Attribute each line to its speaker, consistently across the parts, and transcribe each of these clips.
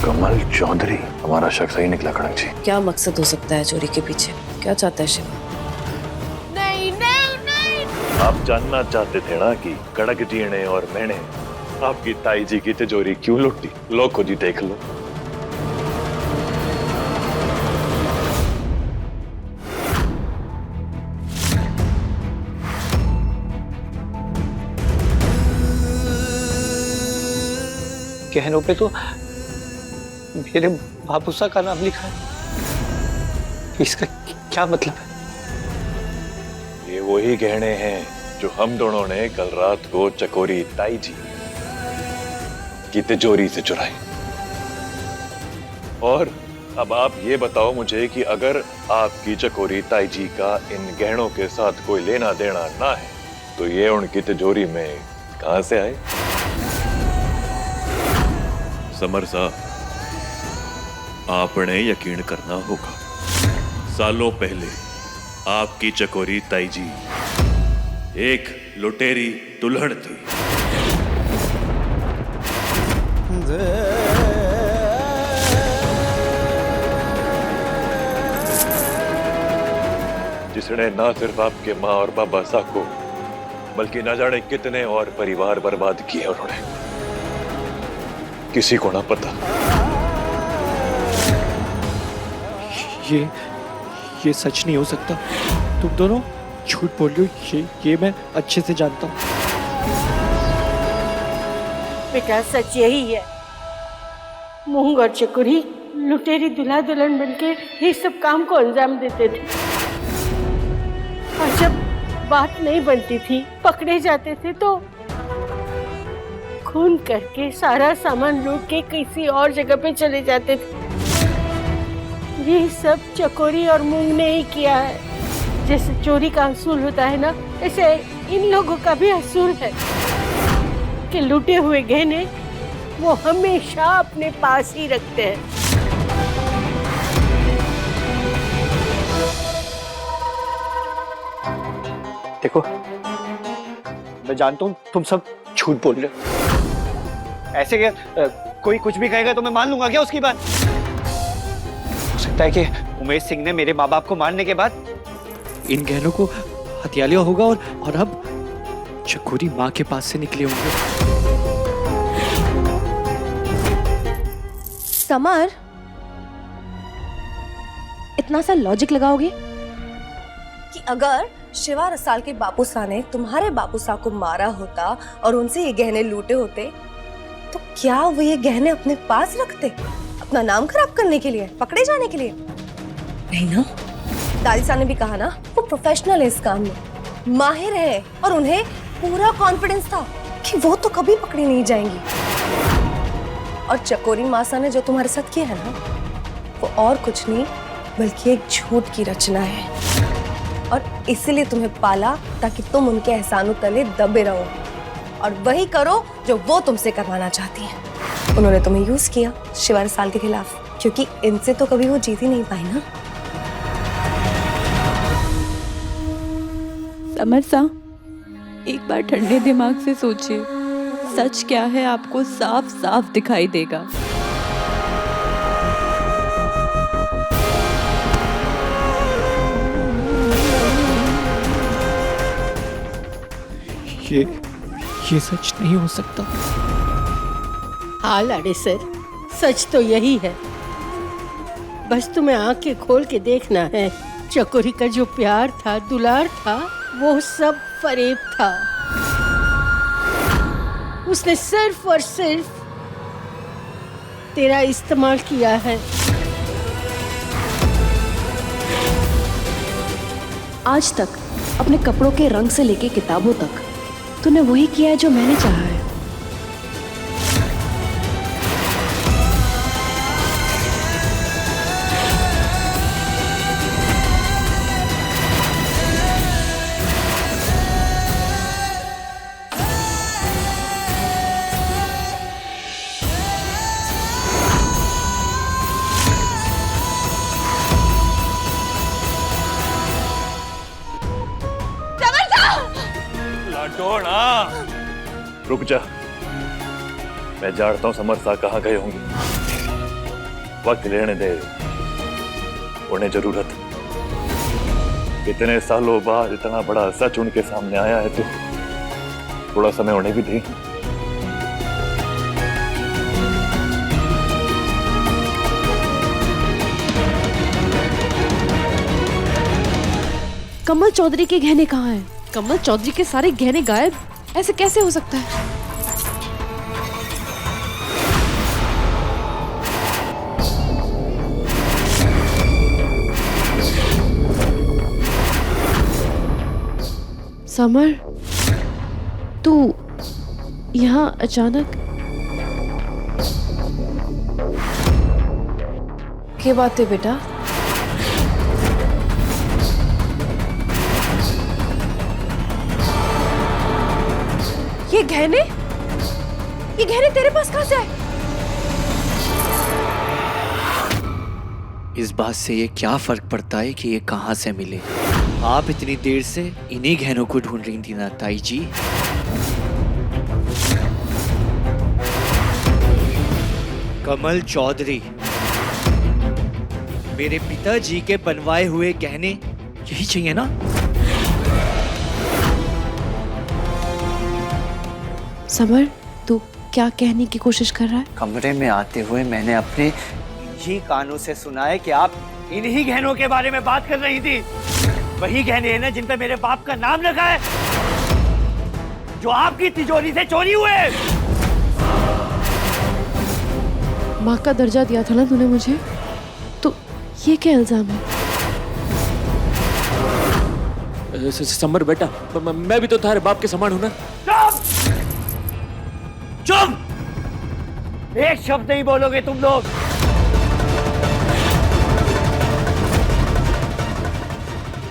Speaker 1: कमल चौधरी, हमारा शक सही निकला कड़क जी।
Speaker 2: क्या मकसद हो सकता है चोरी के पीछे? क्या चाहता है शिवा?
Speaker 3: नहीं नहीं नहीं।
Speaker 1: आप जानना चाहते थे ना कि कड़क जी ने और मैंने आपकी ताई जी की तिजोरी क्यों लूटी? लो खुद ही देख लो।
Speaker 4: गहनों पे तो मेरे बाबूसा का नाम लिखा है। इसका क्या मतलब है?
Speaker 1: ये वही गहने हैं जो हम दोनों ने कल रात को चकोरी ताई जी की तिजोरी से चुराए। और अब आप ये बताओ मुझे कि अगर आपकी चकोरी ताई जी का इन गहनों के साथ कोई लेना देना ना है तो ये उनकी तिजोरी में कहां से आए? समर साहब, आपने यकीन करना होगा, सालों पहले आपकी चकोरी ताई जी एक लुटेरी दुल्हन थी। जिसने ना सिर्फ आपके माँ और बाबा साहब को बल्कि ना जाने कितने और परिवार बर्बाद किए उन्होंने। किसी को ना पता।
Speaker 4: ये सच नहीं हो सकता। तुम दोनों झूठ बोल रहे हो। ये मैं अच्छे से जानता हूँ।
Speaker 3: बेटा सच यही है। मूंग और चकोरी लुटेरी दुल्हा दुल्हन बनके ये सब काम को अंजाम देते थे। और जब बात नहीं बनती थी, पकड़े जाते थे तो खून करके सारा सामान लूट के किसी और जगह पे चले जाते थे। ये सब चकोरी और मूंग ने ही किया है। जैसे चोरी का असूल होता है ना, ऐसे इन लोगों का भी असूल है कि लूटे हुए गहने वो हमेशा अपने पास ही रखते हैं।
Speaker 4: देखो, मैं जानता हूँ तुम सब झूठ बोल रहे हो। ऐसे क्या कोई कुछ भी कहेगा तो मैं मान लूंगा क्या उसकी बात? हो सकता है कि उमेश सिंह ने मेरे माँ बाप को मारने के बाद इन गहनों को हथिया लिया होगा और अब चकोरी माँ के पास से निकले होंगे।
Speaker 5: समर, इतना सा लॉजिक लगाओगे कि अगर शिवा रसाल के बापूसा ने तुम्हारे बापूसा को मारा होता और उनसे ये गहने लूटे होते तो क्या वो ये गहने अपने पास रखते? अपना नाम खराब करने के लिए, पकड़े जाने के लिए? नहीं ना। दादी साहब ने भी कहा ना, वो प्रोफेशनल है इस काम में, माहिर है और उन्हें पूरा कॉन्फिडेंस था कि वो तो कभी पकड़ी नहीं जाएंगी। और चकोरी मासा ने जो तुम्हारे साथ किया है ना, वो और कुछ नहीं बल्कि एक झूठ की रचना है। और इसीलिए तुम्हें पाला ताकि तुम उनके एहसानों तले दबे रहो और वही करो जो वो तुमसे करवाना चाहती हैं। उन्होंने तुम्हें यूज किया शिवा रसाल के खिलाफ, क्योंकि इनसे तो कभी वो जीत ही नहीं पाई ना।
Speaker 6: समर साहब, एक बार ठंडे दिमाग से सोचिए, सच क्या है आपको साफ साफ दिखाई देगा।
Speaker 4: ये सच नहीं हो सकता।
Speaker 3: हाँ लाडे सर, सच तो यही है। बस तुम्हें आंखें खोल के देखना है। चकोरी का जो प्यार था, दुलार था, वो सब फरेब था। उसने सिर्फ और सिर्फ तेरा इस्तेमाल किया है।
Speaker 5: आज तक अपने कपड़ों के रंग से लेके किताबों तक तूने वही किया है जो मैंने चाहा है।
Speaker 1: लाडोना, रुक जा। मैं जानता हूं समर साहब कहाँ गए होंगे। वक्त लेने दे, उन्हें जरूरत। कितने सालों बाद इतना बड़ा सच उनके सामने आया है, तो थोड़ा समय उन्हें भी दे।
Speaker 2: कमल चौधरी के गहने कहाँ हैं? कमल चौधरी के सारे गहने गायब, ऐसे कैसे हो सकता है? समर, तू यहाँ अचानक? क्या बात है बेटा? ये गहने तेरे पास कहाँ से आए?
Speaker 7: इस बात से ये क्या फर्क पड़ता है कि ये कहाँ से मिले? आप इतनी देर से इन्हीं गहनों को ढूंढ रही थी ना ताई जी? कमल चौधरी, मेरे पिताजी के बनवाए हुए गहने यही चाहिए ना?
Speaker 2: समर, तू क्या कहने की कोशिश कर रहा है?
Speaker 7: कमरे में आते हुए मैंने अपने ही कानों से सुना है कि आप इन्हीं गहनों के बारे में बात कर रही थी। वही गहने हैं ना जिन पे मेरे बाप का नाम लगा है, जो आपकी तिजोरी से चोरी हुए।
Speaker 2: माँ का दर्जा दिया था ना तूने मुझे, तो ये क्या इल्जाम है?
Speaker 8: समर बेटा, मैं भी तो तुम्हारे बाप के समान हूं ना।
Speaker 7: चुप! एक शब्द नहीं बोलोगे तुम लोग।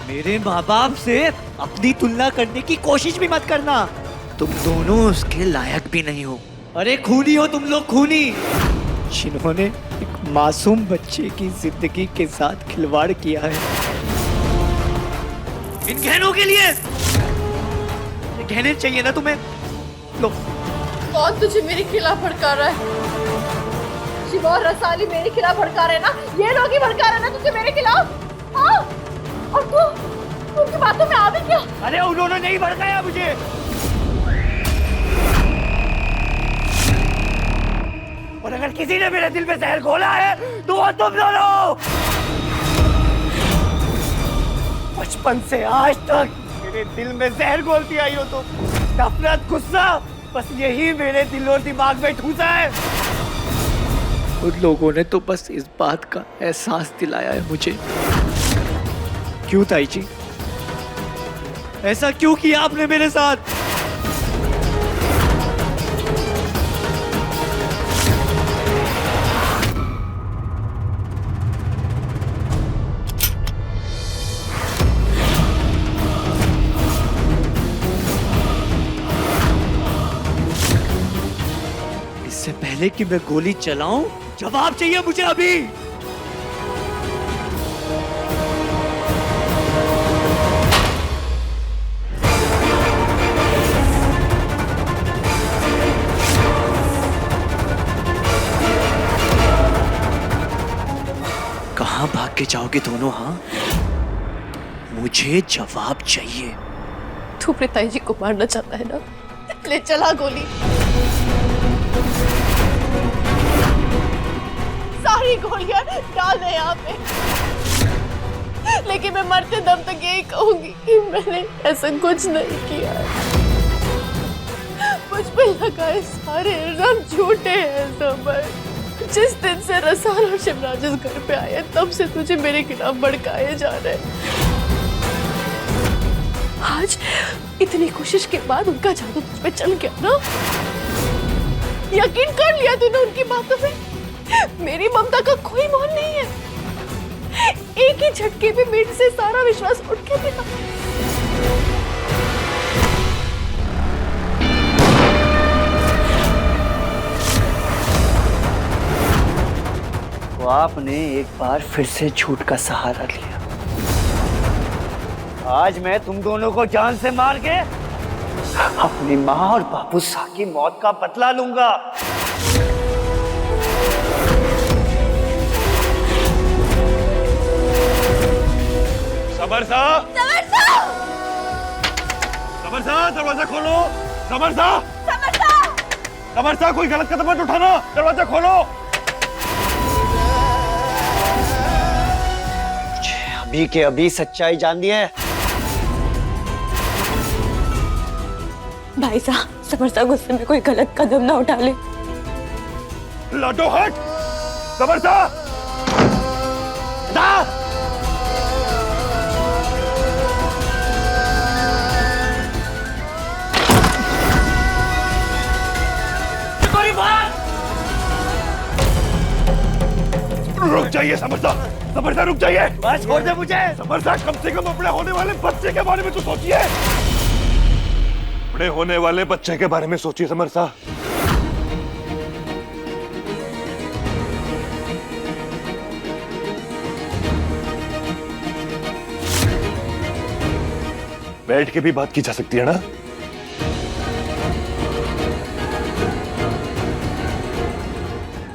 Speaker 7: मेरे माँ बाप से अपनी तुलना करने की कोशिश भी मत करना। तुम दोनों उसके लायक भी नहीं हो। अरे खूनी हो तुम लोग, खूनी, जिन्होंने एक मासूम बच्चे की जिंदगी के साथ खिलवाड़ किया है इन गहनों के लिए। ये गहने चाहिए ना तुम्हें? लो।
Speaker 9: कौन तुझे मेरे खिलाफ भड़का रहा है? शिवा और रसाली मेरे खिलाफ भड़का रहे ना? ये लोग ही भड़का रहे ना तुझे मेरे खिलाफ? हाँ? और तू उनकी बातों में आ भी क्या?
Speaker 7: अरे उन्होंने नहीं भड़काया मुझे। और अगर किसी ने मेरे दिल में जहर घोला है तो वो तुम दोनों। बचपन से आज तक मेरे दिल में जहर घोलती आई हो तुम। नफरत, गुस्सा, बस यही मेरे दिल और दिमाग में ठूसा है। उन लोगों ने तो बस इस बात का एहसास दिलाया है मुझे। क्यों ताई जी, ऐसा क्यों किया आपने मेरे साथ? इससे पहले कि मैं गोली चलाऊं, जवाब चाहिए मुझे अभी। कहां भाग के जाओगे दोनों? हाँ, मुझे जवाब चाहिए।
Speaker 9: तू अपने ताई जी को मारना चाहता है ना? ले चला गोली। सारी गोलियां डाल दे यहाँ पे। लेकिन मैं मरते दम तक यही कहूंगी कि मैंने ऐसा कुछ नहीं किया। मुझ पे लगाए सारे इल्जाम झूठे हैं समर। जिस दिन से रसाल और शिवराज इस घर पे आए तब से तुझे मेरे खिलाफ भड़काए जा रहे हैं। आज इतनी कोशिश के बाद उनका जादू तुझ पे चल गया ना? यकीन कर लिया तूने उनकी बातों में? मेरी ममता का कोई मोल नहीं है। एक ही झटके में मेरे से सारा विश्वास उठ के दिया।
Speaker 7: तो आपने एक बार फिर से झूठ का सहारा लिया। आज मैं तुम दोनों को जान से मार के अपनी माँ और बापू सा की मौत का बदला लूंगा।
Speaker 1: समर साहब, समर साहब, दरवाजा खोलो। समर साहब, समर साहब, कोई गलत कदम मत उठाना, दरवाजा खोलो।
Speaker 4: अभी के अभी सच्चाई जाननी है।
Speaker 6: भाई साहब, समर साहब गुस्से में कोई गलत कदम ना उठा ले।
Speaker 1: लाडो हट। समर साहब, रुक जाइए समर साहब, समर साहब रुक जाइए।
Speaker 7: बस छोड़ दे मुझे।
Speaker 1: समर साहब, कम से कम अपने होने वाले बच्चे के बारे में तो सोचिए। अपने होने वाले बच्चे के बारे में सोचिए समर साहब। बैठ के भी बात की जा सकती है ना?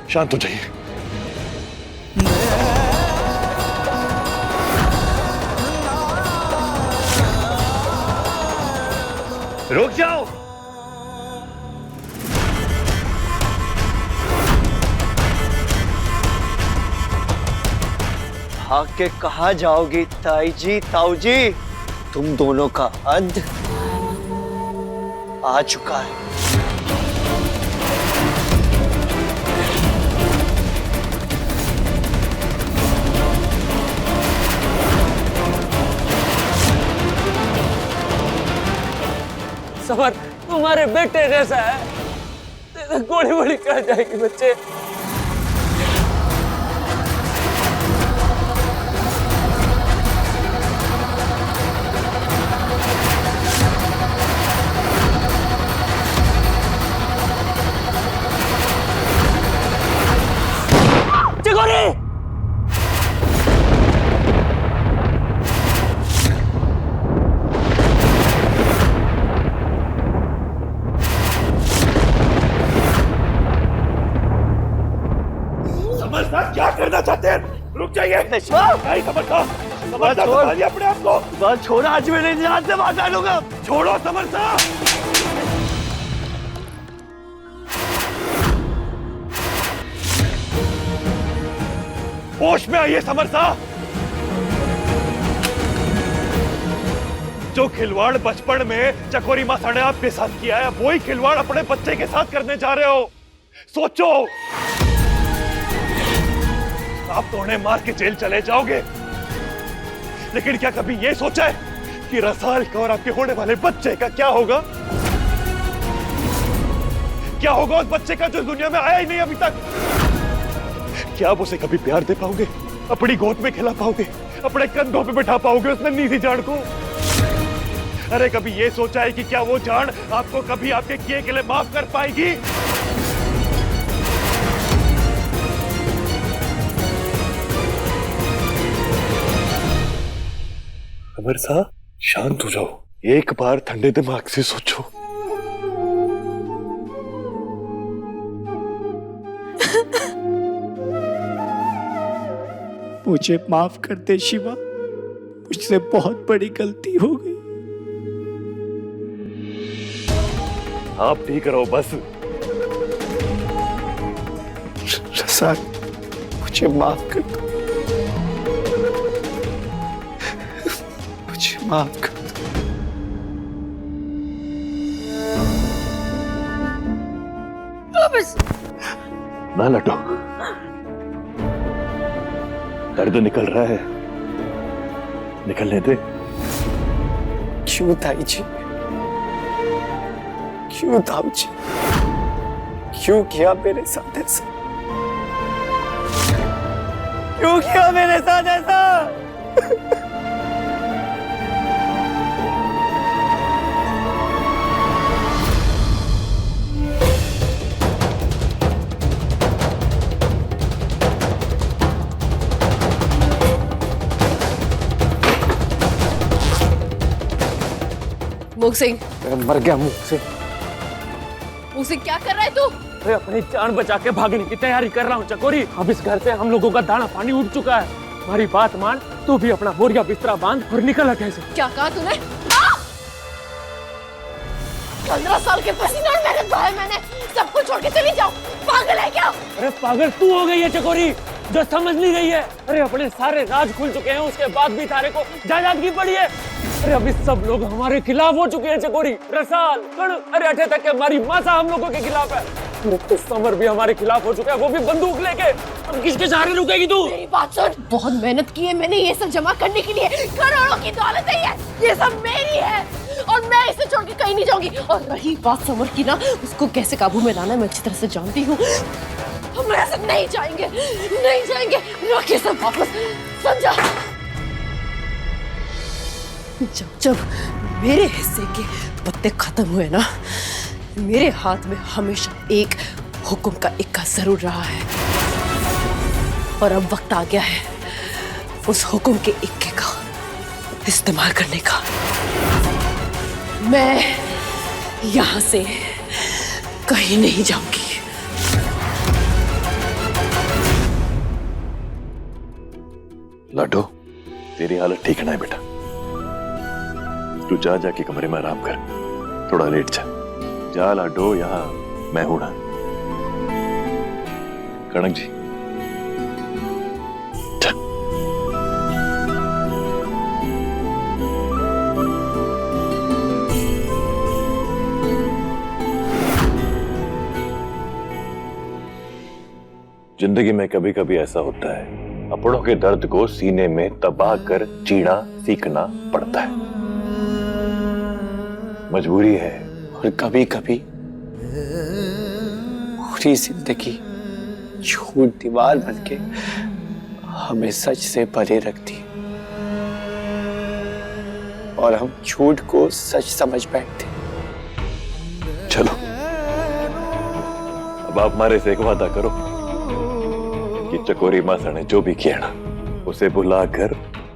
Speaker 1: शांत हो जाइए।
Speaker 7: रुक जाओ।
Speaker 4: भाग के कहाँ जाओगी ताई जी, ताऊ जी? तुम दोनों का हद आ चुका है।
Speaker 8: समर तुम्हारे बेटे जैसा है, गोली गोली कर जाएगी बच्चे। चकोरी,
Speaker 1: क्या करना चाहते हैं? रुक जाइए। नहीं समर साहब, समर साहब संभालिए अपने आप को।
Speaker 7: बस छोड़, आज मेरे जान से मार डालूंगा।
Speaker 1: छोड़ो समर साहब। होश में आइए समर साहब। जो खिलवाड़ बचपन में चकोरी मासा ने आपके साथ किया है, वही खिलवाड़ अपने बच्चे के साथ करने जा रहे हो। सोचो, आप तो उन्हें मार के जेल चले जाओगे, लेकिन क्या कभी ये सोचा है कि रसाल का और आपके होने वाले बच्चे का क्या होगा? क्या होगा उस बच्चे का जो दुनिया में आया ही नहीं अभी तक? क्या आप उसे कभी प्यार दे पाओगे? अपनी गोद में खिला पाओगे? अपने कंधों पे बिठा पाओगे उस नन्ही सी जान को? अरे कभी ये सोचा है कि क्या वो जान आपको कभी आपके किए के लिए माफ कर पाएगी? समर साहब, शांत हो जाओ। एक बार ठंडे दिमाग से सोचो।
Speaker 7: मुझे माफ कर दे शिवा, मुझसे बहुत बड़ी गलती हो गई।
Speaker 1: आप ठीक रहो बस।
Speaker 7: रसाल, मुझे माफ कर दो, मुझे माफ कर दो।
Speaker 1: ना लटो, दर्द निकल रहा है, निकलने दे।
Speaker 7: क्यों ताई जी, क्यों ताऊ जी, क्यों किया मेरे साथ ऐसा? क्यों किया मेरे साथ ऐसा?
Speaker 2: मुख सिंह,
Speaker 8: मर गया मुख से।
Speaker 2: मुख सिंह क्या कर रहा है तू?
Speaker 8: अरे अपनी जान बचा के भागने की तैयारी कर रहा हूँ चकोरी। अब इस घर से हम लोगों का दाना पानी उठ चुका है। हमारी बात मान, तू भी अपना बोरिया बिस्तरा बांध और निकल कैसे।
Speaker 9: क्या कहा तूने? 15 साल के पसीना और मेहनत बहाए मैंने, सब कुछ छोड़ के चली जाओ। पागल है क्या?
Speaker 8: अरे पागल तू हो गई है चकोरी, जो समझ नहीं रही है। अरे अपने सारे राज खुल चुके हैं, उसके बाद भी तारे को जायदाद की पड़ी है। अरे अभी सब लोग हमारे खिलाफ हो चुके हैं चकोरी। रसाल, कण, अरे अठे तक के हमारी मासा हम लोगों के खिलाफ है। तो समर भी हमारे खिलाफ हो चुका है, वो भी बंदूक लेके। अब किसके सहारे रुकेगी तू?
Speaker 9: मेरी बात सुन, बहुत मेहनत की है मैंने ये सब जमा करने के लिए। करोड़ों की दौलत है ये सब मेरी है और मैं इसे छोड़ के कहीं नहीं जाऊंगी। और रही बात समर की ना, उसको कैसे काबू में लाना है मैं अच्छी तरह से जानती हूँ। हम ऐसे नहीं जाएंगे, नहीं जाएंगे। रखिए सब वापस, समझा? जब मेरे हिस्से के पत्ते खत्म हुए ना, मेरे हाथ में हमेशा एक हुक्म का इक्का जरूर रहा है और अब वक्त आ गया है उस हुक्म के इक्के का इस्तेमाल करने का। मैं यहां से कहीं नहीं जाऊंगी।
Speaker 1: लाडो, तेरी हालत ठीक ना है बेटा। तू जा जाके कमरे में आराम कर, थोड़ा लेट जा लाडो, यहाँ मैं हूं ना। कणक जी जा। जिंदगी में कभी कभी ऐसा होता है, अपनों के दर्द को सीने में दबा कर जीना सीखना पड़ता है, मजबूरी है।
Speaker 4: और कभी कभी पूरी जिंदगी झूठ दीवार बनके हमें सच से परे रखती है और हम झूठ को सच समझ बैठते।
Speaker 1: चलो अब आप हमारे से एक वादा करो कि चकोरी मासा ने जो भी किया ना, उसे बुलाकर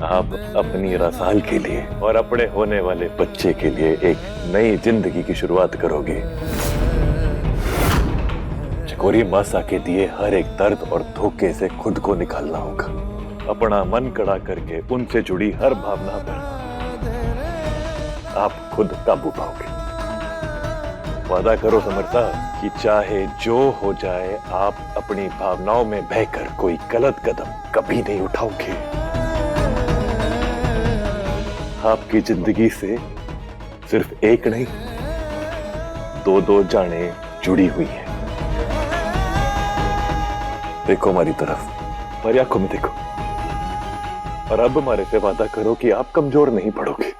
Speaker 1: आप अपनी रसाल के लिए और अपने होने वाले बच्चे के लिए एक नई जिंदगी की शुरुआत करोगे। चकोरी मासा के दिए हर एक दर्द और धोखे से खुद को निकालना होगा। अपना मन कड़ा करके उनसे जुड़ी हर भावना पर आप खुद काबू पाओगे। वादा करो समर साहब कि चाहे जो हो जाए, आप अपनी भावनाओं में बहकर कोई गलत कदम कभी नहीं उठाओगे। आपकी जिंदगी से सिर्फ एक नहीं, दो जाने जुड़ी हुई है। देखो हमारी तरफ, हमारी आंखों में देखो, और अब हमारे से वादा करो कि आप कमजोर नहीं पड़ोगे,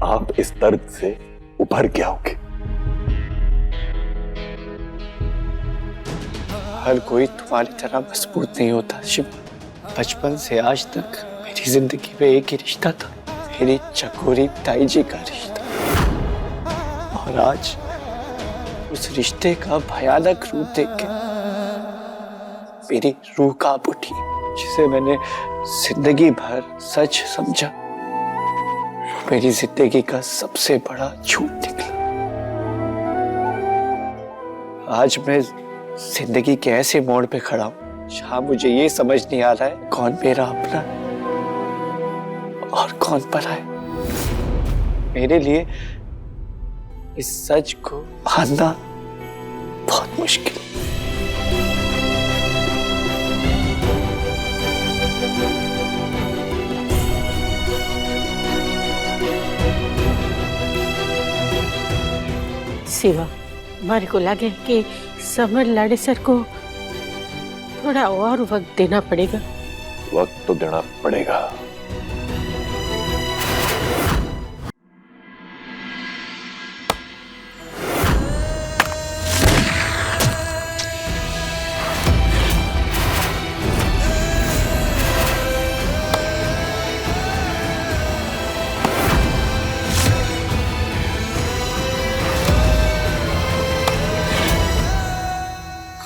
Speaker 1: आप इस दर्द से उभर के आओगे।
Speaker 4: हर कोई तुम्हारी तरह मजबूत नहीं होता शिव। बचपन से आज तक मेरी जिंदगी में एक ही रिश्ता था, मेरी चकोरी ताई जी का रिश्ता। और आज उस रिश्ते का भयानक रूप देख के मेरी रूह कांप उठी, जिसे मैंने जिंदगी भर सच समझा, मेरी जिंदगी का सबसे बड़ा झूठ निकला। आज मैं जिंदगी के ऐसे मोड़ पे खड़ा हूं जहां मुझे ये समझ नहीं आ रहा है कौन मेरा अपना और कौन परा है। मेरे लिए इस सच को मानना बहुत मुश्किल।
Speaker 3: शिवा, हमारे को लगे कि समर लाड़े सर को थोड़ा और वक्त देना पड़ेगा।
Speaker 1: वक्त तो देना पड़ेगा।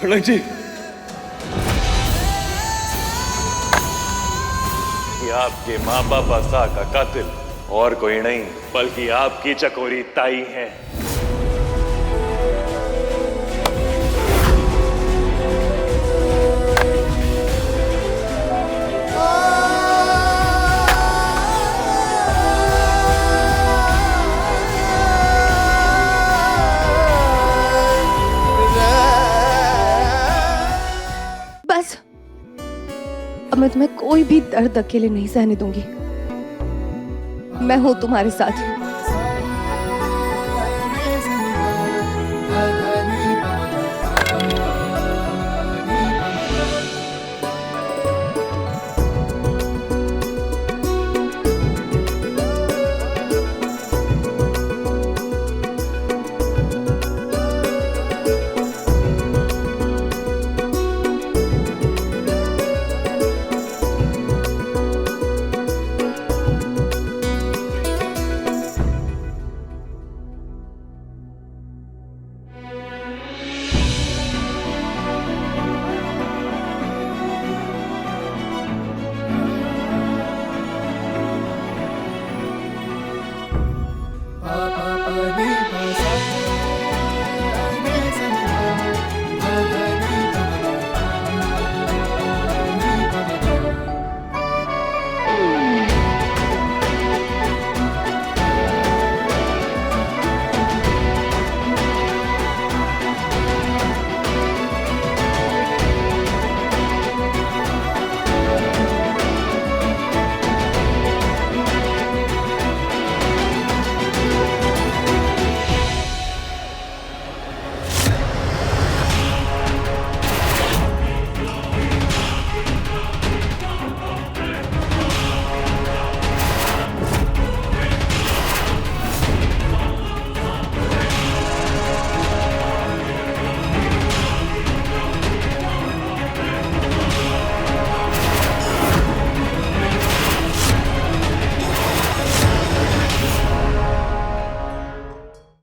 Speaker 1: खड़क जी, कि आपके माँ बाप सा का कातिल और कोई नहीं बल्कि आपकी चकोरी ताई है।
Speaker 5: बाद मैं कोई भी दर्द अकेले नहीं सहने दूंगी। मैं हूं तुम्हारे साथ।
Speaker 7: Papa,